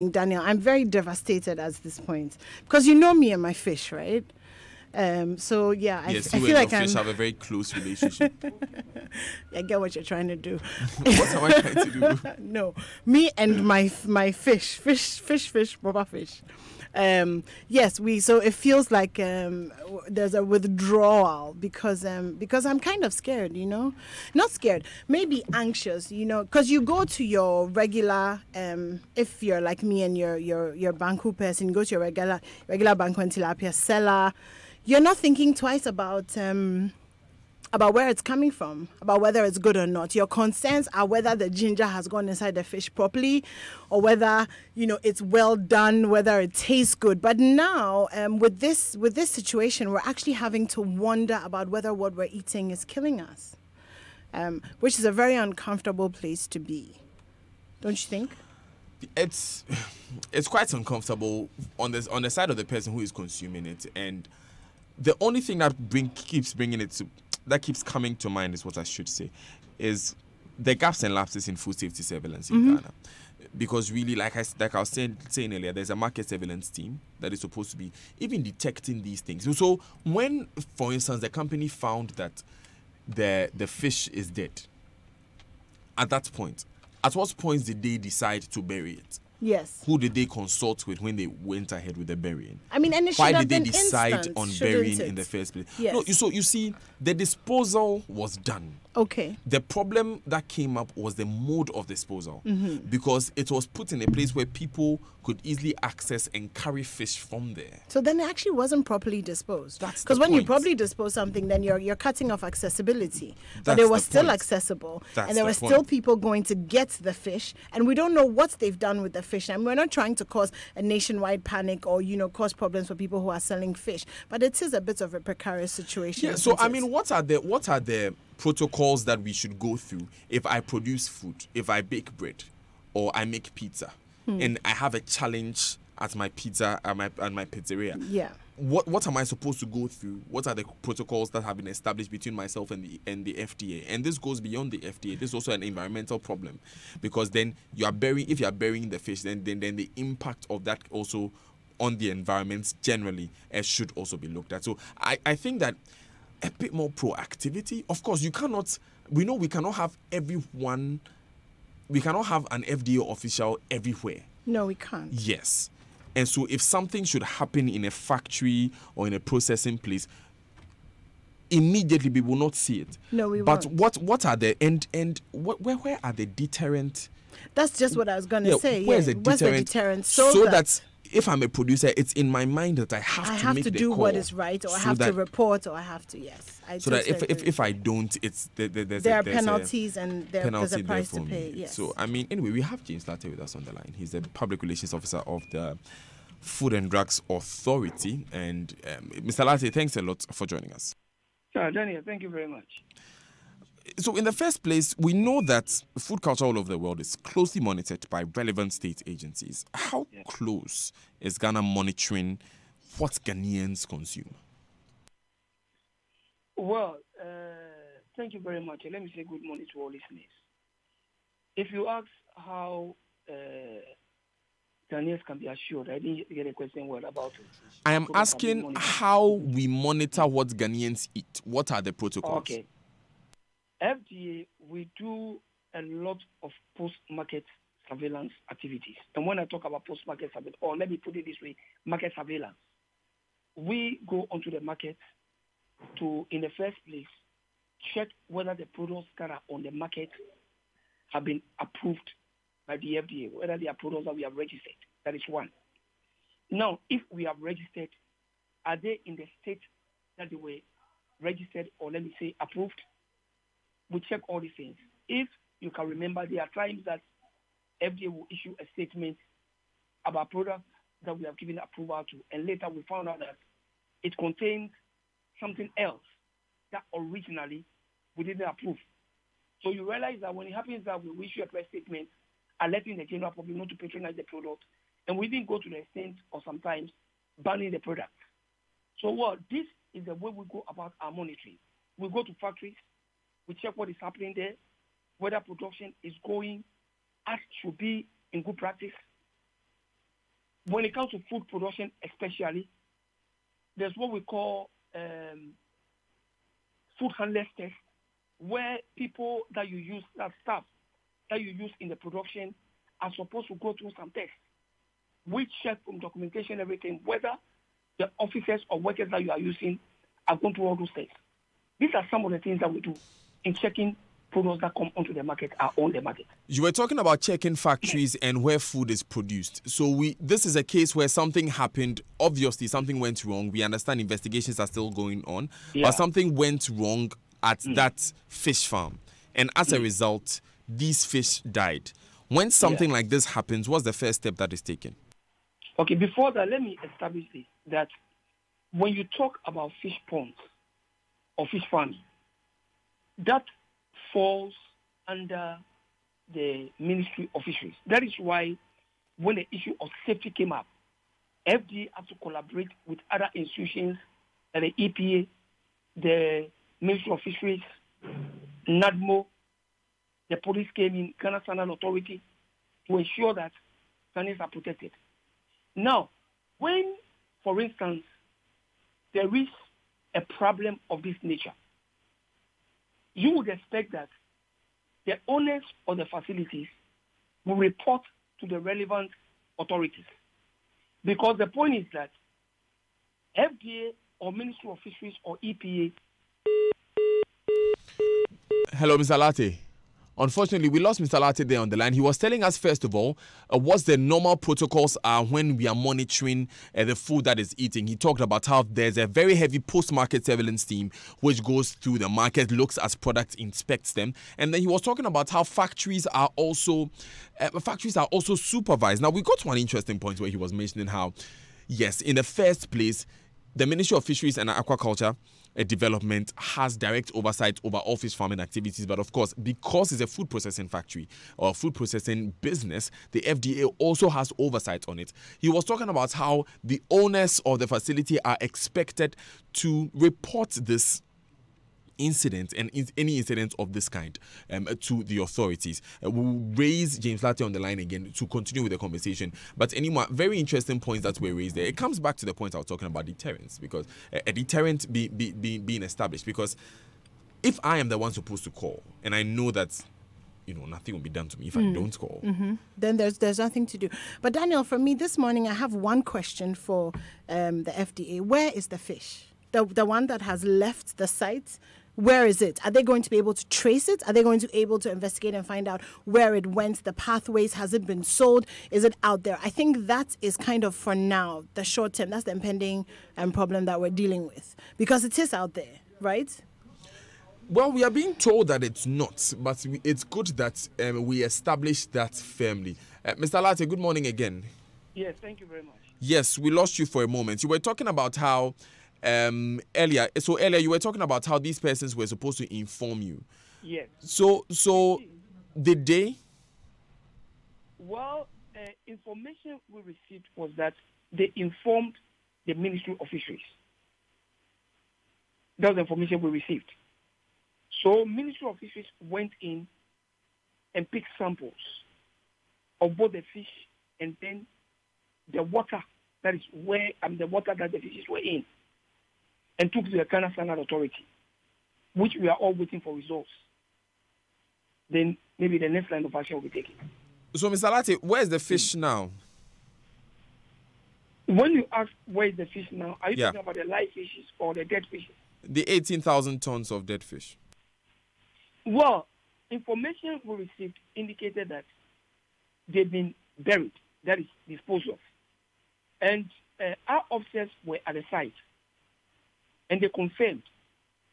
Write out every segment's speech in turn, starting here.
Daniel, I'm very devastated at this point because you know me and my fish, right? So yeah, Yes, I you feel and like your I'm. fish have a very close relationship. I get what you're trying to do. What am I trying to do? No, me and my fish, proper fish. Yes, we. So it feels like there's a withdrawal because I'm kind of scared. Not scared, maybe anxious. Because you go to your regular if you're like me and your banku person, you go to your regular banku and tilapia seller. You're not thinking twice about where it's coming from, about whether it's good or not. Your concerns are whether the ginger has gone inside the fish properly or whether, it's well done, whether it tastes good. But now, with this situation, we're actually having to wonder about whether what we're eating is killing us, which is a very uncomfortable place to be. Don't you think? It's quite uncomfortable on the side of the person who is consuming it, and the only thing that keeps coming to mind is what I should say is the gaps and lapses in food safety surveillance in Ghana. Because really, like I was saying earlier, there's a market surveillance team that is supposed to be even detecting these things. So when, for instance, the company found that the fish is dead, at what point did they decide to bury it? Yes. Who did they consult with when they went ahead with the burying? I mean, and it why should did have they been decide instant, on shouldn't burying it? in the first place? Yes. No, so you see, the disposal was done. Okay. The problem that came up was the mode of disposal, because it was put in a place where people could easily access and carry fish from there. So then it actually wasn't properly disposed. That's because the when you point. properly dispose something, then you're cutting off accessibility. But That's it was the still point. accessible, That's and there the were still point. people going to get the fish, and we don't know what they've done with the fish. And we're not trying to cause a nationwide panic or cause problems for people who are selling fish, but it is a bit of a precarious situation. Yeah. So isn't I it? mean, what are the protocols that we should go through if I produce food, if I bake bread, or I make pizza, and I have a challenge at my pizza at my pizzeria? Yeah. What am I supposed to go through? What are the protocols that have been established between myself and the FDA? And this goes beyond the FDA. This is also an environmental problem, because then if you are burying the fish, then the impact of that also on the environment generally should also be looked at. So I think that a bit more proactivity. Of course, we cannot have everyone. We cannot have an FDA official everywhere. No, we can't. Yes. And so if something should happen in a factory or in a processing place, immediately we will not see it. No, we but won't. What are the where are the deterrent? That's just what I was going to say. Where's the Where's deterrent? the deterrent? So that if I'm a producer, it's in my mind that I have to make the do call, what is right, or I have to report, or I have to, yes. So that if I don't, it's there are penalties and there's a price to pay. Yes. So I mean, anyway, we have James Latte with us on the line. He's the public relations officer of the Food and Drugs Authority. And Mr. Latte, thanks a lot for joining us. Daniel, thank you very much. So in the first place, we know that food culture all over the world is closely monitored by relevant state agencies. How close is Ghana monitoring what Ghanaians consume? Well, thank you very much. Let me say good morning to all listeners. If you ask how Ghanaians can be assured, I didn't get a question well about it. I am asking how we monitor what Ghanaians eat. What are the protocols? Okay. FDA, we do a lot of post-market surveillance activities. And when I talk about post-market surveillance, or let me put it this way, market surveillance, we go onto the market to, in the first place, check whether the products that are on the market have been approved by the FDA, whether they are products that we have registered. That is one. Now, if we have registered, are they in the state that they were registered, or let me say approved? We check all these things. If you can remember, there are times that FDA will issue a statement about products that we have given approval to, and later we found out that it contains something else that originally we didn't approve. So you realize that when it happens that we issue a press statement alerting the general public not to patronize the product, and we didn't go to the extent of sometimes banning the product. So this is the way we go about our monitoring. We go to factories, we check what is happening there, whether production is going as should be in good practice. when it comes to food production, especially, there's what we call food handlers test, where people that you use, that staff that you use in the production, are supposed to go through some tests, which check from documentation, everything, whether the officers or workers that you are using are going through all those tests. These are some of the things that we do in checking products that come onto the market are on the market. You were talking about checking factories and where food is produced. So this is a case where something happened. Obviously, something went wrong. We understand investigations are still going on, but something went wrong at that fish farm. And as a result, these fish died. When something like this happens, what's the first step that is taken? Okay, before that, let me establish this, that when you talk about fish ponds or fish farms, that falls under the Ministry of Fisheries. That is why when the issue of safety came up, FDA had to collaborate with other institutions, like the EPA, the Ministry of Fisheries, NADMO, the police came in, Ghana Standard Authority, to ensure that standards are protected. Now, when, for instance, there is a problem of this nature, you would expect that the owners of the facilities will report to the relevant authorities. Because the point is that FDA or Ministry of Fisheries or EPA... Hello, Mr. Latte. Unfortunately, we lost Mr. Latte there on the line. He was telling us, first of all, what the normal protocols are when we are monitoring the food that is eating. He talked about how there's a very heavy post-market surveillance team which goes through the market, looks at products, inspects them. And then he was talking about how factories are also supervised. Now, we got to an interesting point where he was mentioning how, yes, in the first place, the Ministry of Fisheries and Aquaculture Development has direct oversight over all fish farming activities, but of course, because it's a food processing factory or food processing business, the FDA also has oversight on it. He was talking about how the owners of the facility are expected to report this incident and any incident of this kind to the authorities. We'll raise James Latte on the line again to continue with the conversation. But anyway, very interesting points that were raised there. It comes back to the point I was talking about deterrence, because a deterrent being established. Because if I am the one supposed to call and I know that nothing will be done to me if I don't call, then there's nothing to do. But Daniel, for me this morning, I have one question for the FDA. Where is the fish? The one that has left the site? Where is it? Are they going to be able to trace it? Are they going to be able to investigate and find out where it went, the pathways? Has it been sold? Is it out there? I think that is kind of, for now, the short term. That's the impending problem that we're dealing with, because it is out there, right? Well, we are being told that it's not, but it's good that we establish that firmly. Mr. Latte, good morning again. Yes, thank you very much. Yes, we lost you for a moment. You were talking about how earlier you were talking about how these persons were supposed to inform you. Yes. So did they? Well, information we received was that they informed the Ministry of Fisheries. That was the information we received. So Ministry of Fisheries went in and picked samples of both the fish and then the water, that is where the water that the fishes were in, and took to the Ghana Standard Authority, which we are all waiting for results. Then maybe the next line of action will be taken. So, Mr. Latte, where is the fish now? When you ask where is the fish now, are you talking about the live fishes or the dead fishes? The 18,000 tons of dead fish. Well, information we received indicated that they've been buried, that is disposed of. And our officers were at the site. And they confirmed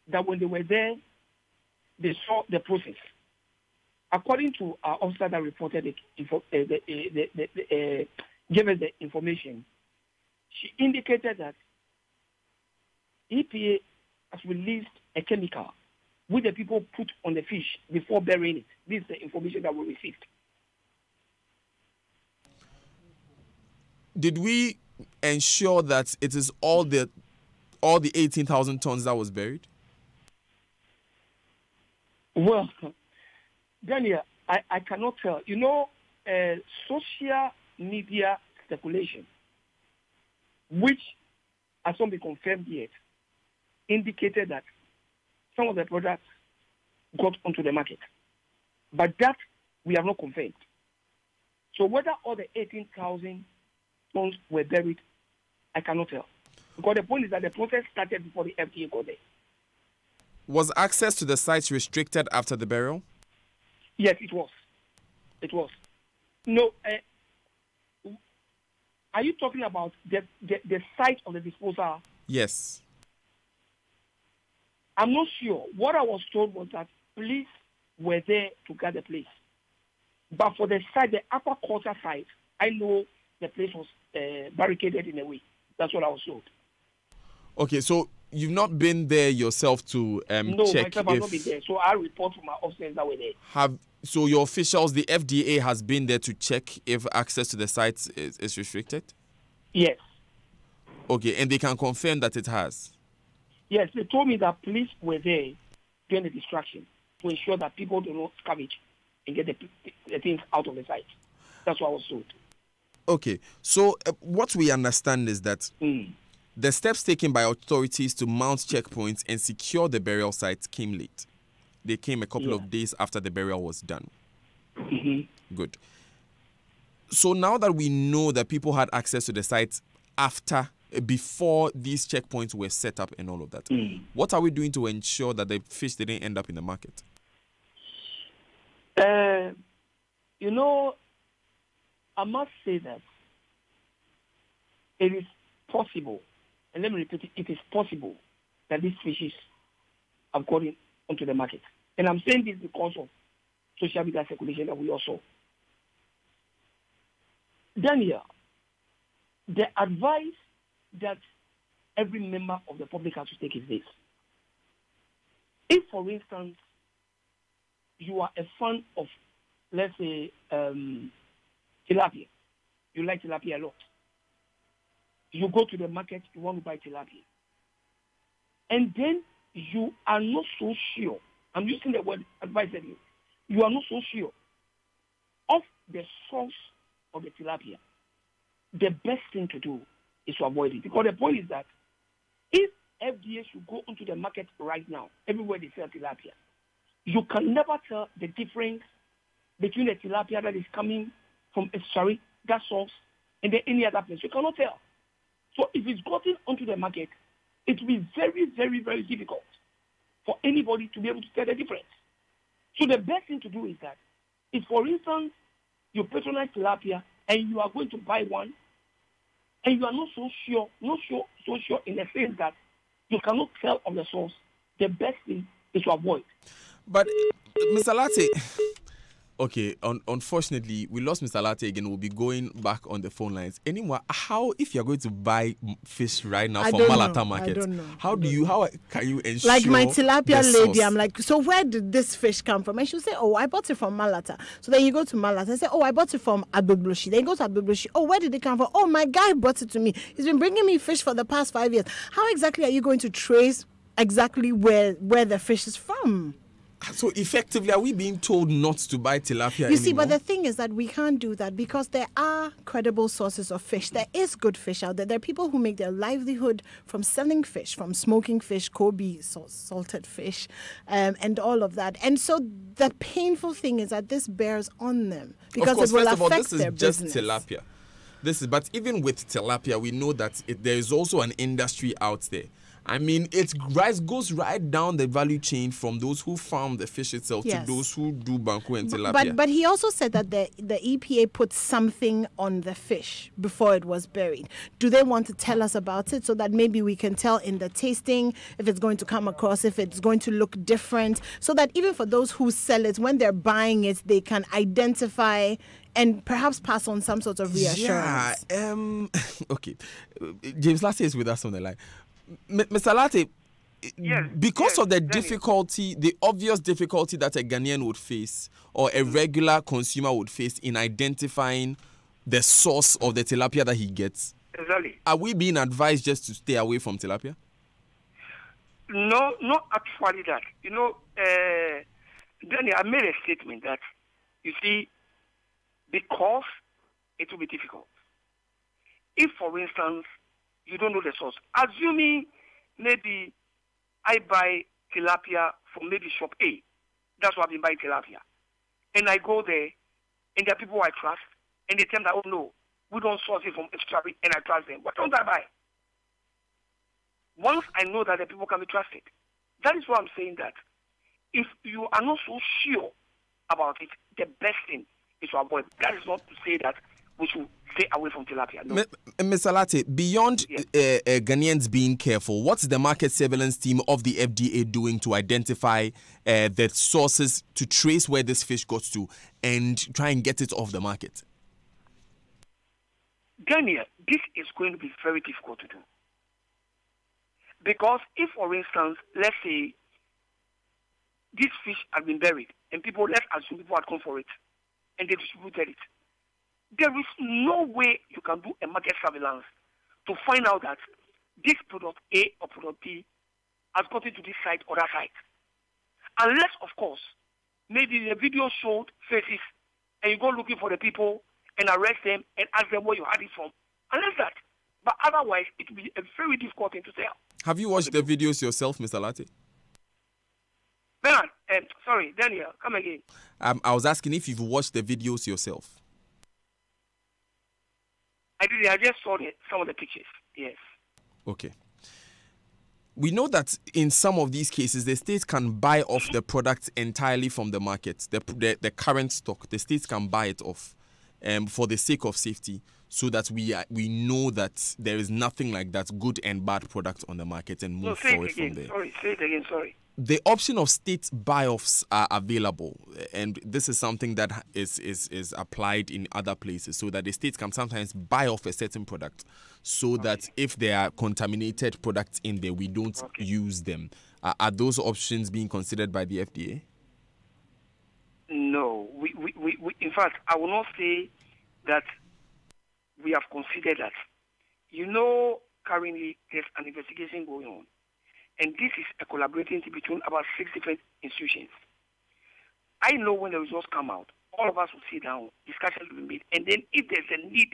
that when they were there, they saw the process. According to our officer that reported gave us the information, she indicated that EPA has released a chemical which the people put on the fish before burying it. This is the information that we received. Did we ensure that it is all the 18,000 tons that was buried? Well, Daniel, I cannot tell. Social media speculation which has not been confirmed yet, indicated that some of the products got onto the market. But that we have not confirmed. So whether all the 18,000 tons were buried, I cannot tell. Because the point is that the process started before the FDA got there. Was access to the sites restricted after the burial? Yes, it was. It was. No, are you talking about the site of the disposal? Yes. I'm not sure. What I was told was that police were there to guard the place. But for the site, the upper quarter site, I know the place was barricaded in a way. That's what I was told. Okay, so you've not been there yourself to no, check myself, I've not been there. So I report to my officers that were there. So your officials, the FDA, has been there to check if access to the sites is restricted? Yes. Okay, and they can confirm that it has? Yes, they told me that police were there during the distraction to ensure that people do not scavenge and get the things out of the site. That's what I was told. Okay, so what we understand is that the steps taken by authorities to mount checkpoints and secure the burial sites came late. They came a couple of days after the burial was done. Mm-hmm. Good. So now that we know that people had access to the sites before these checkpoints were set up and all of that, what are we doing to ensure that the fish didn't end up in the market? I must say that it is possible, and let me repeat it is possible that these fishes have gotten onto the market. And I'm saying this because of social media circulation that we all saw. Daniel, the advice that every member of the public has to take is this. If, for instance, you are a fan of, let's say, tilapia, you like tilapia a lot, you go to the market, you want to buy tilapia, and then you are not so sure, I'm using the word advice, you are not so sure of the source of the tilapia, the best thing to do is to avoid it. Because the point is that if FDA should go into the market right now, everywhere they sell tilapia, you can never tell the difference between the tilapia that is coming from that source and then any other place. You cannot tell. So if it's gotten onto the market, it will be very, very, very difficult for anybody to be able to tell the difference. So the best thing to do is that if, for instance, you patronize tilapia and you are going to buy one, and you are not so sure in the sense that you cannot tell of the source, the best thing is to avoid. But, Mr. Lartey, okay, unfortunately, we lost Mr. Lartey again. We'll be going back on the phone lines. Anyway, if you're going to buy fish right now from Malata Market, how can you ensure? Like my tilapia lady, I'm like, so where did this fish come from? And she'll say, oh, I bought it from Malata. So then you go to Malata and say, oh, I bought it from Agbebloshi. Then you go to Agbebloshi. Oh, where did it come from? Oh, my guy brought it to me. He's been bringing me fish for the past 5 years. How exactly are you going to trace exactly where the fish is from? So effectively, are we being told not to buy tilapia anymore? You see, but the thing is that we can't do that because there are credible sources of fish. There is good fish out there. There are people who make their livelihood from selling fish, from smoking fish, Kobe, salted fish, and all of that. And so the painful thing is that this bears on them because it will affect their business. This is just tilapia. But even with tilapia, we know that there is also an industry out there. I mean, it goes right down the value chain from those who farm the fish itself to those who do banku and tilapia. But he also said that the EPA put something on the fish before it was buried. Do they want to tell us about it so that maybe we can tell in the tasting if it's going to come across, if it's going to look different, so that even for those who sell it, when they're buying it, they can identify and perhaps pass on some sort of reassurance? Okay. James Lartey is with us on the line. Mr. Lartey, because of the difficulty, the obvious difficulty that a Ghanaian would face or a regular consumer would face in identifying the source of the tilapia that he gets, are we being advised just to stay away from tilapia? No, not actually that. Danny, I made a statement that, you see, because it will be difficult. If, for instance, you don't know the source. Assuming maybe I buy tilapia from maybe shop A. That's why I've been buying tilapia. And I go there, and there are people I trust, and they tell me that, oh no, we don't source it from estuary, and I trust them. What don't I buy? Once I know that the people can be trusted, that is why I'm saying that if you are not so sure about it, the best thing is to avoid. That is not to say that we should stay away from tilapia. No. Mr. Lartey, beyond Ghanaians being careful, what's the market surveillance team of the FDA doing to identify the sources, to trace where this fish got to, and try and get it off the market? Daniel, this is going to be very difficult to do. Because if, for instance, let's say this fish has been buried and let's assume people had come for it and they distributed it, there is no way you can do a market surveillance to find out that this product A or product B has gotten to this site or that site. Unless, of course, maybe the video showed faces and you go looking for the people and arrest them and ask them where you had it from. Unless that. But otherwise, it will be a very difficult thing to tell. Have you watched the videos yourself, Mr. Lartey? Bernard, sorry, Daniel, come again. I was asking if you've watched the videos yourself. I did. I just saw some of the pictures. Yes. Okay. We know that in some of these cases, the states can buy off the product entirely from the market. The current stock, the states can buy it off for the sake of safety, so that we know that there is nothing like that good and bad product on the market and move forward from there. Sorry, say it again. Sorry. The option of state buy-offs are available, and this is something that is applied in other places, so that the states can sometimes buy off a certain product, so that if there are contaminated products in there, we don't use them. Are those options being considered by the FDA? No, we in fact, I will not say that we have considered that. You know, currently there's an investigation going on. And this is a collaborating team between about 6 different institutions. I know when the results come out, all of us will sit down, discussions will be made, and then if there's a need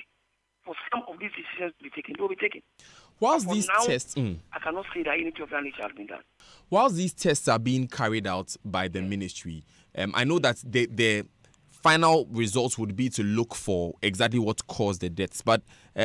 for some of these decisions to be taken, they will be taken. Whilst these tests, I cannot say that anything of that nature has been done. Whilst these tests are being carried out by the ministry, I know that the final results would be to look for exactly what caused the deaths. But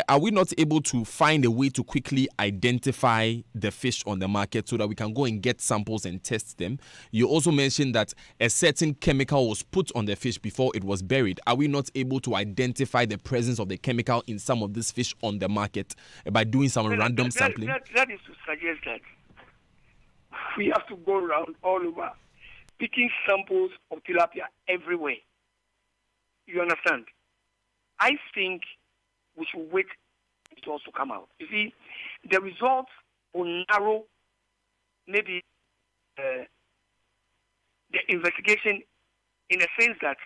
are we not able to find a way to quickly identify the fish on the market so that we can go and get samples and test them? You also mentioned that a certain chemical was put on the fish before it was buried. Are we not able to identify the presence of the chemical in some of this fish on the market by doing some random sampling? That is to suggest that we have to go around all over picking samples of tilapia everywhere. You understand? I think we should wait for it also come out. You see, the results will narrow maybe the investigation in a sense that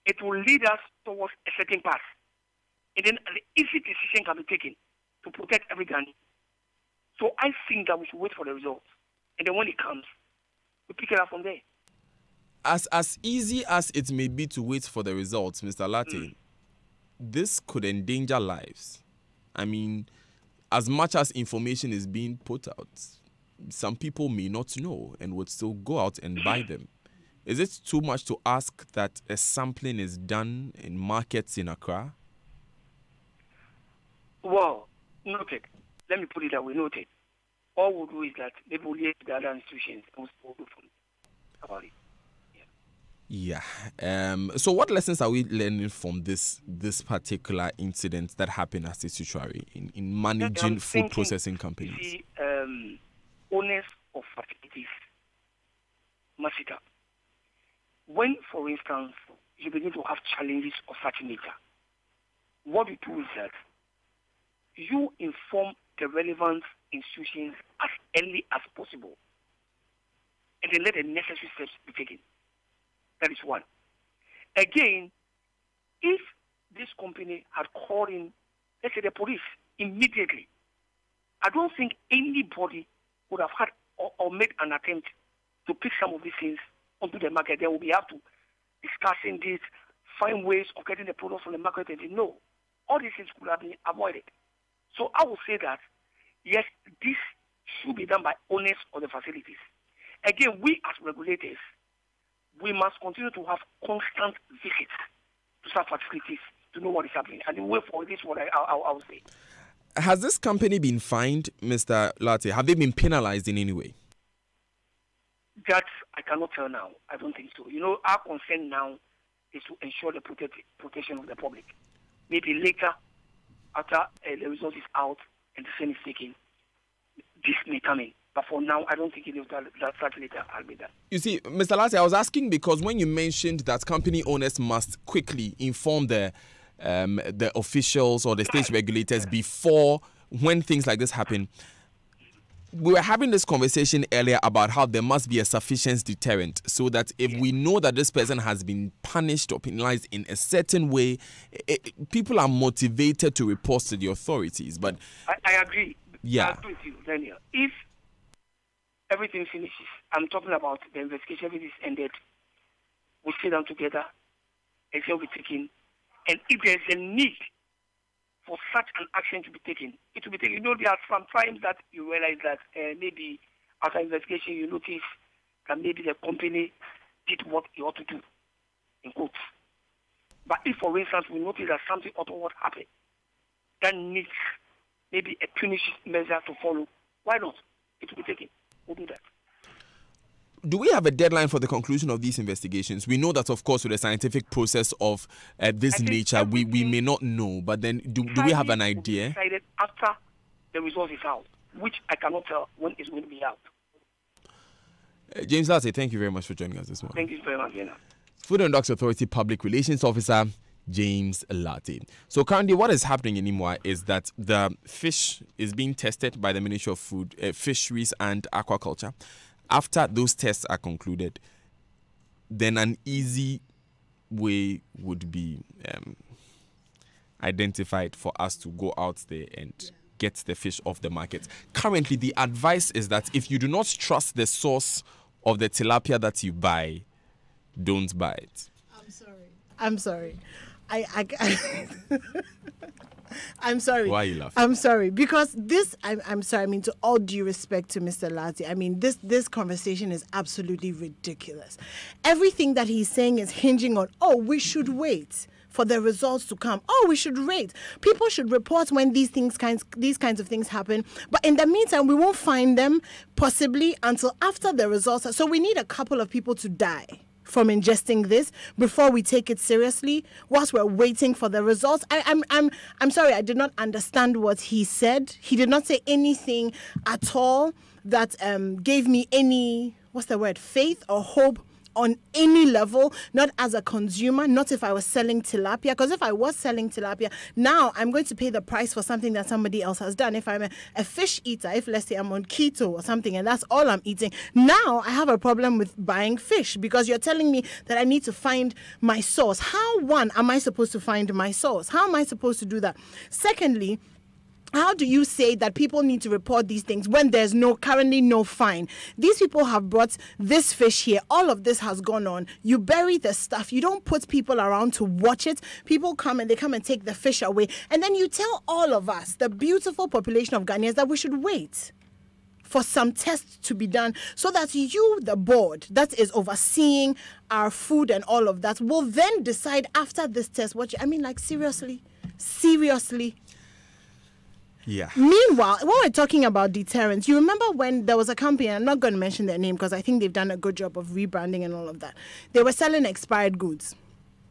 it will lead us towards a certain path. And then an easy decision can be taken to protect every Ghanaian. So I think that we should wait for the results. And then when it comes, we pick it up from there. As easy as it may be to wait for the results, Mr. Lartey, this could endanger lives. I mean, as much as information is being put out, some people may not know and would still go out and buy them. Is it too much to ask that a sampling is done in markets in Accra? Well, noted. Let me put it that way, noted. All we'll do is that maybe we'll liaise with the other institutions and we'll do about it. Yeah. So what lessons are we learning from this particular incident that happened at Estuary in managing food processing companies? You see, owners of facilities must sit up. When, for instance, you begin to have challenges of such nature, what you do is that you inform the relevant institutions as early as possible and then let the necessary steps be taken. That is one. Again, if this company had called in, let's say, the police immediately, I don't think anybody would have had or made an attempt to pick some of these things onto the market. They will be able to discussing this, find ways of getting the products from the market, and no, all these things could have been avoided. So I would say that yes, this should be done by owners of the facilities. Again, we as regulators, we must continue to have constant visits to such facilities to know what is happening. And the way for this, what I'll say. Has this company been fined, Mr. Lartey? Have they been penalized in any way? That I cannot tell now. I don't think so. You know, our concern now is to ensure the protection of the public. Maybe later, after the result is out and the decision is taken, this may come in. But for now, I don't think it is that later I'll be done. You see, Mr. Lartey, I was asking because when you mentioned that company owners must quickly inform the officials or the state regulators before when things like this happen, we were having this conversation earlier about how there must be a sufficient deterrent so that if we know that this person has been punished or penalized in a certain way, people are motivated to report to the authorities. But I agree. Yeah. I agree with you, Daniel. If everything finishes, I'm talking about the investigation, everything is ended, we sit down together, action will be taken, and if there's a need for such an action to be taken, it will be taken. You know, there are some times that you realize that maybe after investigation you notice that maybe the company did what it ought to do, in quotes. But if, for instance, we notice that something untoward happened that needs maybe a punitive measure to follow, why not? It will be taken. We'll do that. Do we have a deadline for the conclusion of these investigations? We know that, of course, with the scientific process of this nature, we may not know. But then, do we have an idea? Decided after the result is out, which I cannot tell when it's going to be out. James Lartey, thank you very much for joining us this morning. Thank you very much, Vienna. Food and Drugs Authority Public Relations Officer James Lartey. So currently what is happening in Imwa is that the fish is being tested by the Ministry of Food, Fisheries and Aquaculture. After those tests are concluded, then an easy way would be identified for us to go out there and get the fish off the market. Currently, the advice is that if you do not trust the source of the tilapia that you buy, don't buy it. I'm sorry. I'm sorry. Why are you laughing? I'm sorry because this. I'm sorry. I mean, to all due respect to Mr. Lartey, I mean this conversation is absolutely ridiculous. Everything that he's saying is hinging on, oh, we should wait for the results to come. Oh, we should wait. People should report when these kinds of things happen. But in the meantime, we won't find them possibly until after the results. So we need a couple of people to die from ingesting this before we take it seriously whilst we're waiting for the results. I'm sorry, I did not understand what he said. He did not say anything at all that gave me any, faith or hope on any level, not as a consumer, not if I was selling tilapia. Because if I was selling tilapia, now I'm going to pay the price for something that somebody else has done. If I'm a fish eater, if let's say I'm on keto or something and that's all I'm eating, now I have a problem with buying fish because you're telling me that I need to find my source. How, one, am I supposed to find my source? How am I supposed to do that? Secondly, how do you say that people need to report these things when there's currently no fine? These people have brought this fish here. All of this has gone on. You bury the stuff. You don't put people around to watch it. People come and take the fish away. And then you tell all of us, the beautiful population of Ghanaians, that we should wait for some tests to be done so that you, the board that is overseeing our food and all of that, will then decide after this test seriously. Yeah. Meanwhile, when we're talking about deterrence, you remember when there was a company, I'm not going to mention their name because I think they've done a good job of rebranding and all of that. They were selling expired goods.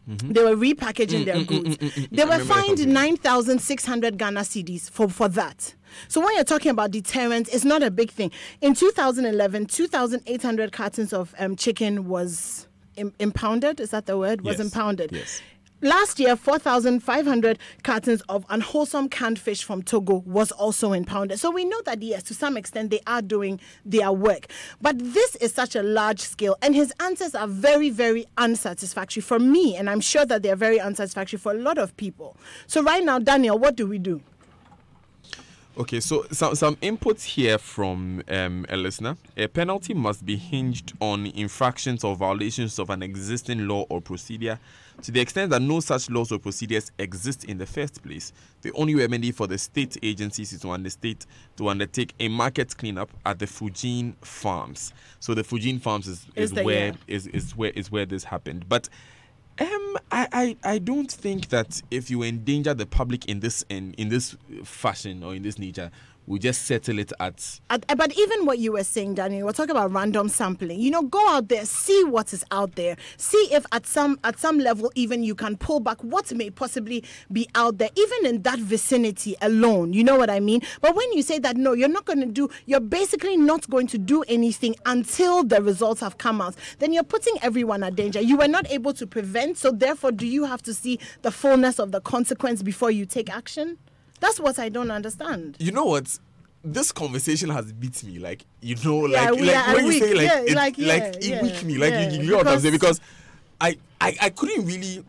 Mm-hmm. They were repackaging their goods. They were fined 9,600 Ghana cedis for that. So when you're talking about deterrence, it's not a big thing. In 2011, 2,800 cartons of chicken was impounded. Is that the word? Yes. Was impounded. Yes. Last year, 4,500 cartons of unwholesome canned fish from Togo was also impounded. So we know that, yes, to some extent, they are doing their work. But this is such a large scale, and his answers are very, very unsatisfactory for me, and I'm sure that they're very unsatisfactory for a lot of people. So right now, Daniel, what do we do? Okay, so some inputs here from a listener. A penalty must be hinged on infractions or violations of an existing law or procedure To the extent that no such laws or procedures exist in the first place, the only remedy for the state agencies is to undertake a market cleanup at the Fujin farms. So the Fujin farms is where this happened. But I don't think that if you endanger the public in this fashion or in this nature, we just settle it at. But even what you were saying, Daniel, we're talking about random sampling. Go out there, see what is out there, see if at some level even you can pull back what may possibly be out there, even in that vicinity alone. You know what I mean? But when you say that, no, you're basically not going to do anything until the results have come out, then you're putting everyone at danger. You were not able to prevent, so therefore do you have to see the fullness of the consequence before you take action? That's what I don't understand. You know what? This conversation has beat me. When you say you weak me, you know what I'm saying? Because I couldn't really.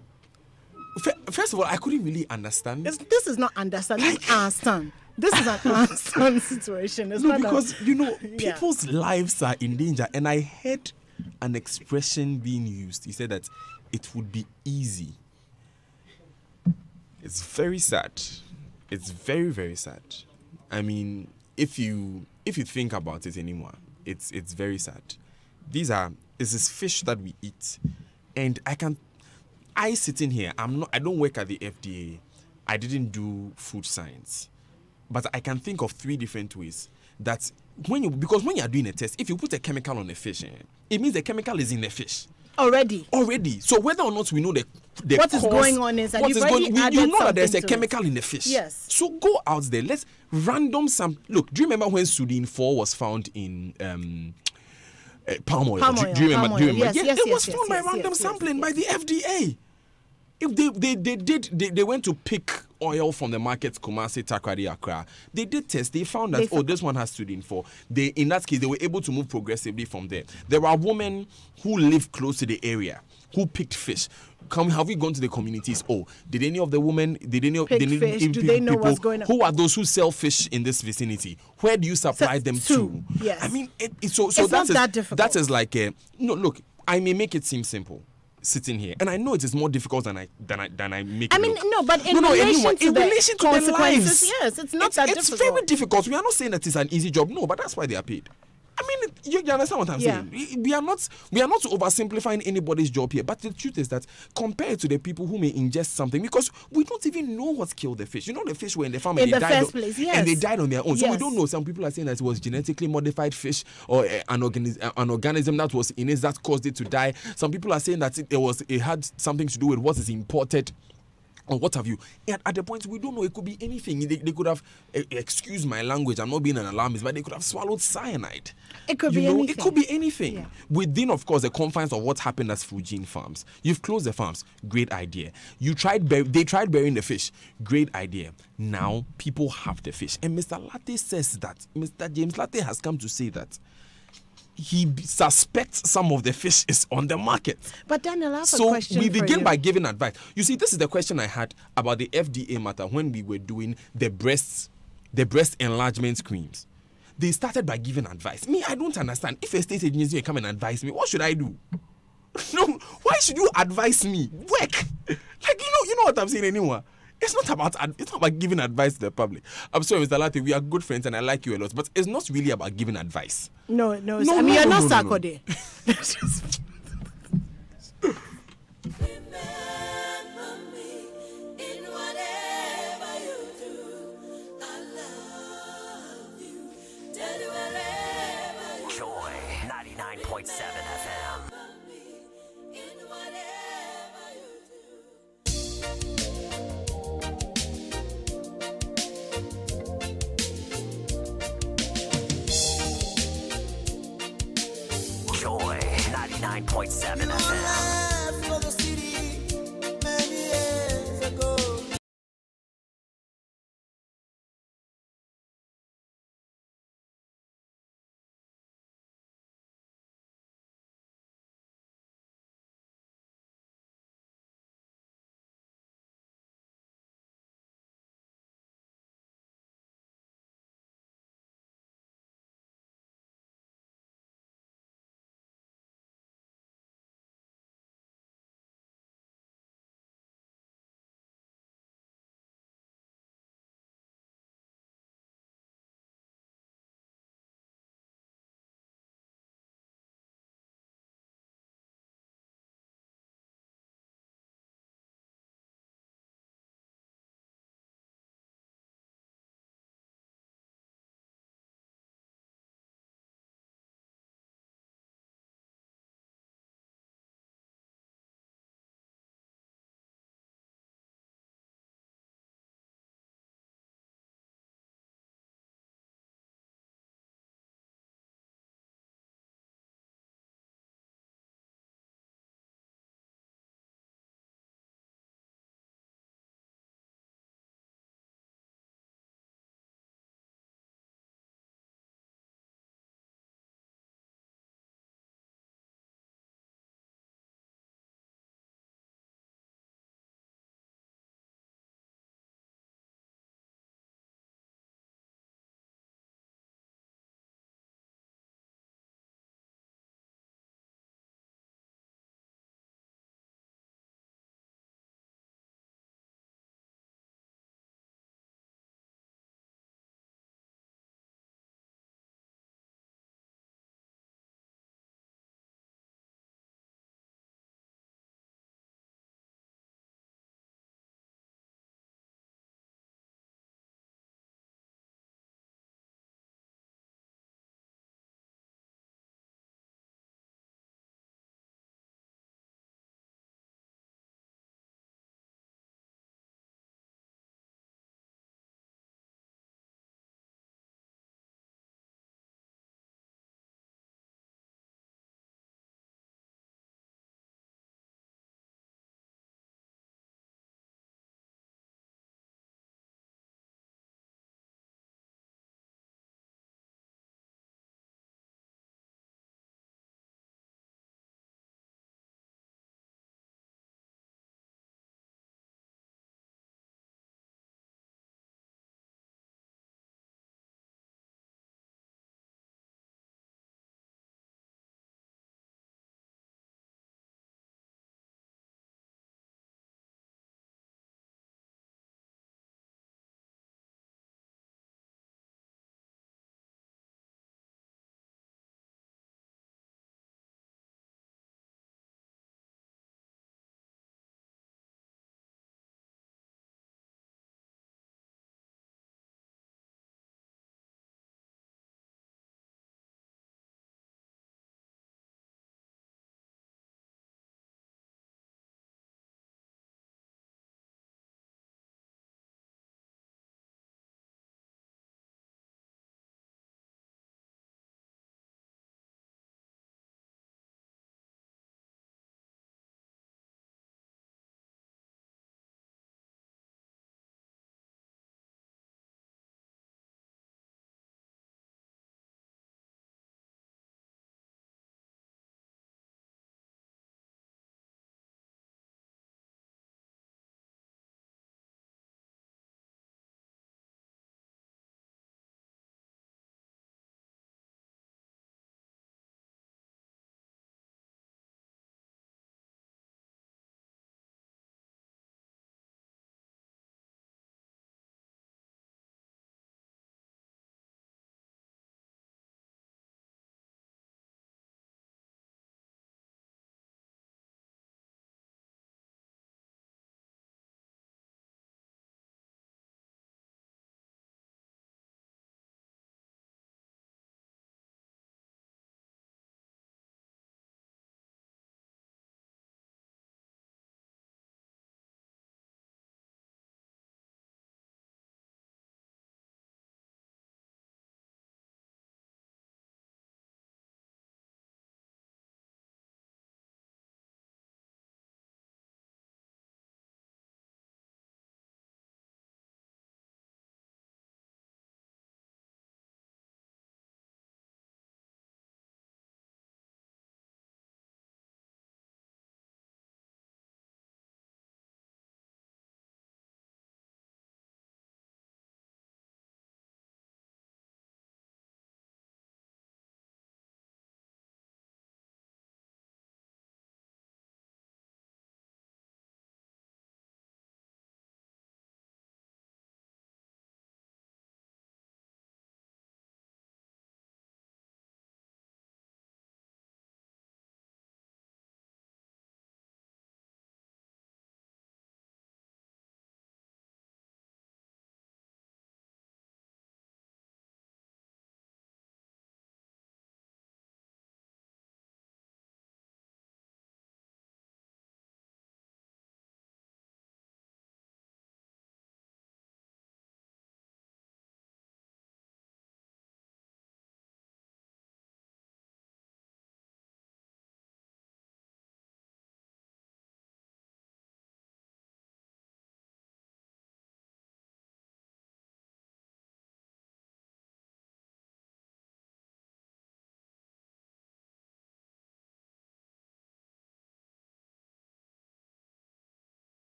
First of all, I couldn't really understand. This is not understand. This is understand. This is an understand situation. It's not because people's lives are in danger, and I heard an expression being used. He said that it would be easy. It's very sad. It's very, very sad. I mean, if you think about it anymore, it's very sad. It's this fish that we eat, and I sitting here, I don't work at the FDA. I didn't do food science, but I can think of 3 different ways that because when you are doing a test, if you put a chemical on a fish, it means the chemical is in the fish. Already. So whether or not we know the what cause, is going on is that you know that there's a chemical in the fish. Yes. So go out there. Let's random look. Do you remember when Sudin 4 was found in palm oil? Do you remember? Yes, it was found by random sampling by the FDA. If they went to pick oil from the markets, Kumasi, Takoradi, Accra. They did test. They found that this one has Sudin 4. In that case, they were able to move progressively from there. There are women who live close to the area who picked fish. Have we gone to the communities? Did any of the women? Did any pick fish? Do they know what's going on? Who are those who sell fish in this vicinity? Where do you supply them to? Yes. I mean, it's not that difficult. That is like no. Look, I may make it seem simple. Sitting here, and I know it is more difficult than I make. I mean, no, but in relation to the consequences, yes, it's not that difficult. It's very difficult. We are not saying that it's an easy job, no, but that's why they are paid. I mean, you understand what I'm saying? We are not oversimplifying anybody's job here, but the truth is that compared to the people who may ingest something, because we don't even know what killed the fish. The fish were in the farm and they died on their own. So we don't know. Some people are saying that it was genetically modified fish or an organism that was in it that caused it to die. Some people are saying that it had something to do with what is imported. Or what have you. And at the point, we don't know. It could be anything. They could have, excuse my language, I'm not being an alarmist, but they could have swallowed cyanide. It could be anything. It could be anything. Yeah. Within, of course, the confines of what happened at Fujin farms. You've closed the farms. Great idea. They tried burying the fish. Great idea. Now, people have the fish. And Mr. Latte says that. Mr. James Latte has come to say that he suspects some of the fish is on the market. But Daniel, I have a question for you. So we begin by giving advice. You see, this is the question I had about the FDA matter when we were doing the breast enlargement creams. They started by giving advice. Me, I don't understand. If a state agency will come and advise me, what should I do? No, why should you advise me? Work. You know what I'm saying anymore. It's not about giving advice to the public. I'm sorry, Mr. Latte, we are good friends and I like you a lot, but it's not really about giving advice. No. I mean, you're not Sarkodie. Joy 99.7 FM. Joy 99.7 FM.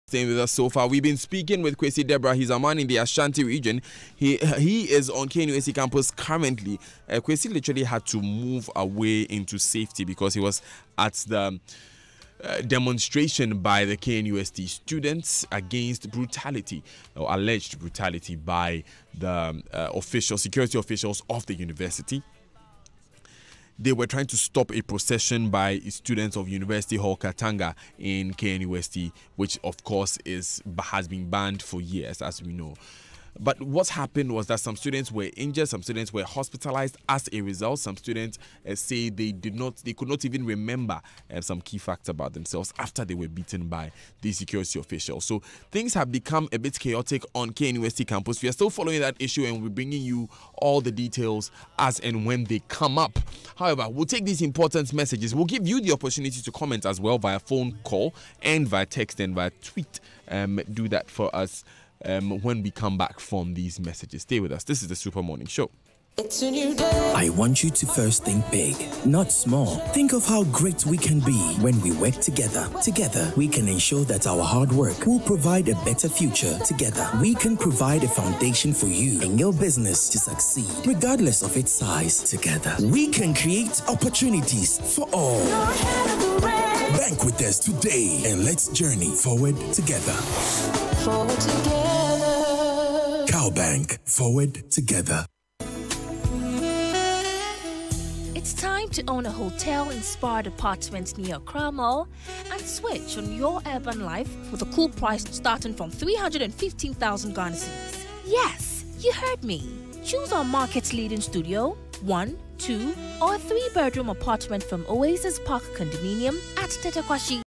Staying with us so far, we've been speaking with Kwesi Deborah. He's a man in the Ashanti region. He is on KNUST campus currently. Kwesi literally had to move away into safety because he was at the demonstration by the KNUST students against brutality or alleged brutality by the security officials of the university. They were trying to stop a procession by students of University Hall Katanga in KNUST, which of course has been banned for years, as we know. But what happened was that some students were injured, some students were hospitalized as a result. Some students say they could not even remember some key facts about themselves after they were beaten by the security officials. So things have become a bit chaotic on KNUST campus. We are still following that issue and we're bringing you all the details as and when they come up. However, we'll take these important messages. We'll give you the opportunity to comment as well via phone call and via text and via tweet. Do that for us. When we come back from these messages. Stay with us. This is the Super Morning Show. It's a new day. I want you to first think big, not small. Think of how great we can be when we work together. Together, we can ensure that our hard work will provide a better future. Together, we can provide a foundation for you and your business to succeed, regardless of its size. Together, we can create opportunities for all. Bank with us today and let's journey forward together. Forward together. Cowbank, forward together. It's time to own a hotel-inspired apartment near Accra Mall and switch on your urban life with a cool price starting from 315,000 Ghana cedis. Yes, you heard me. Choose our market-leading studio, 1, 2, or 3-bedroom apartment from Oasis Park Condominium at Tetakwashi.